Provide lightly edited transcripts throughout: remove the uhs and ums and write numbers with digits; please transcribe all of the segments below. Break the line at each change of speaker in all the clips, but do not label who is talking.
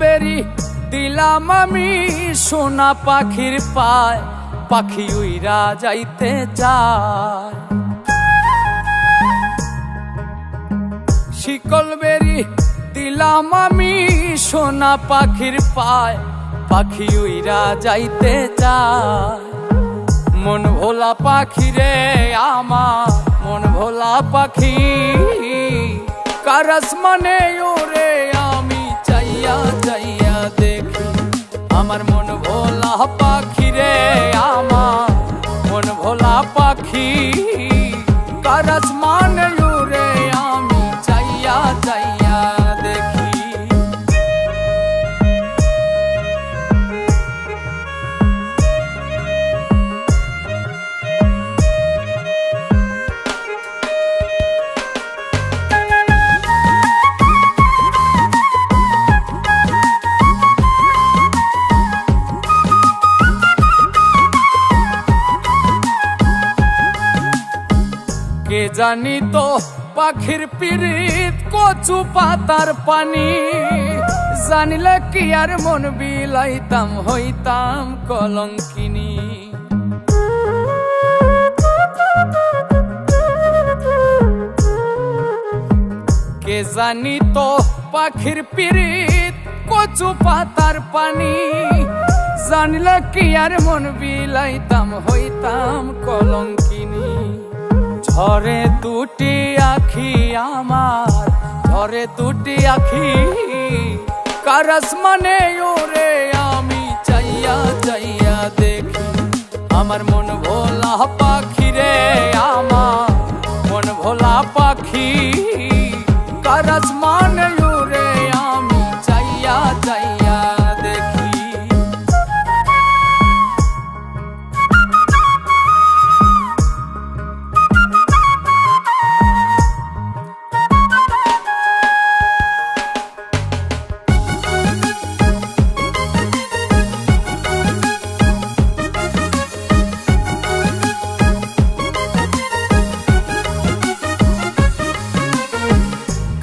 বেরি দিলাম আমি সোনা পাখির পায়, পাখি উইরা যাইতে চায়। শিকল বেরি দিলাম আমি সোনা পাখির পায়, পাখি উইরা যাইতে চায়। মন ভোলা পাখি রে আমার, মন ভোলা পাখি, কার আসমানে ওরে আমি চাইয়া চাইয়া দেখি। আমার মন ভোলা পাখি রে আমার, মন ভোলা পাখি, কার আসমানে ওরে আমি চাইয়া চাইয়া দেখি। কে জানি তো পাখির পিরিত কচু পাতার পানি, জানিলে কি আর মন বিলাইতাম হইতাম কলঙ্কিনী। কে জানি তো পাখির পিরিত কচু পাতার পানি, জানিলে কি আর মন বিলাইতাম হইতাম কলঙ্কিনী। ঝরে দুটি আখি আমার, ঝরে দুটি আখি, কার আসমানে ওরে আমি চাইয়া চাইয়া দেখি। আমার মন ভোলা পাখি রে আমার, মন ভোলা পাখি, কার আসমানে ওরে আমি চাইয়া চাইয়া দেখি।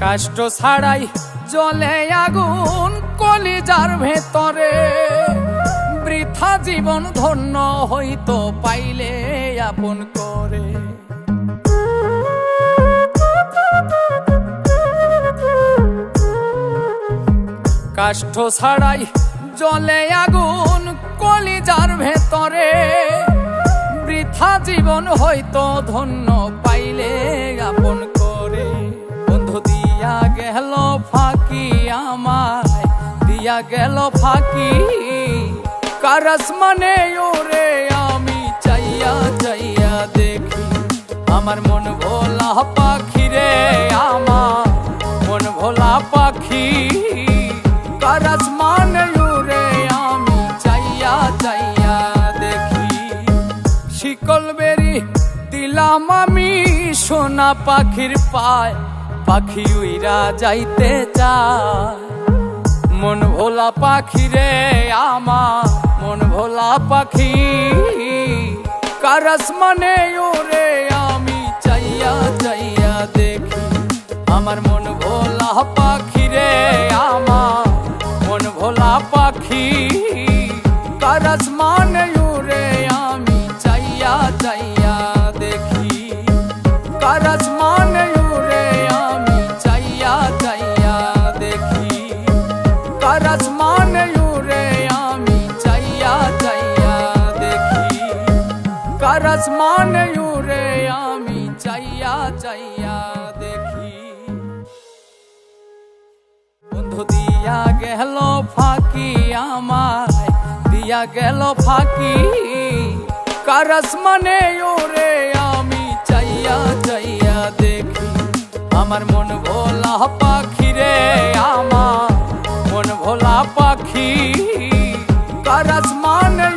কষ্ট ছাড়াই জ্বলে আগুন কলিজার ভেতরে, বৃথা জীবন ধন্য হইতো পাইলে আপন করে। কষ্ট ছাড়াই জ্বলে আগুন কলিজার ভেতরে, বৃথা জীবন হইতো ধন্য পাইলে আপন করে। বন্ধু দিয়া গেল ফাঁকি আমায়, দিয়া গেল ফাঁকি, কার আসমানে ওরে আমি চাইয়া চাইয়া দেখি। আমার মন ভোলা পাখি রে আমার, মন ভোলা পাখি, কার আসমানে ওরে আমি চাইয়া চাইয়া দেখি। শিকল বেরি দিলাম আমি সোনা পাখির পায়, পাখি উইরা যাইতে চায়। মন ভোলা পাখি রে আমার, মন ভোলা পাখি, কার আসমানে ওরে আমি চাইয়া চাইয়া দেখি। আমার মন ভোলা পাখি রে আমার, মন ভোলা পাখি, কার আসমানে ওরে আমি চাইয়া চাইয়া দেখি। কার আসমানে ওরে আমি চাইয়া চাইয়া দেখি। কার আসমানে ওরে আমি চাইয়া চাইয়া দেখি। কার আসমানে ওরে আমি চাইয়া চাইয়া দেখি। বন্ধু দিয়া গেল ফাঁকি আমায়, দিয়া গেল ফাঁকি, কার আসমানে ওরে আমি চাইয়া চাইয়া দেখি। আমার মন ভোলা পাখি রে আমার, মন ভোলা পাখি, কার আসমানে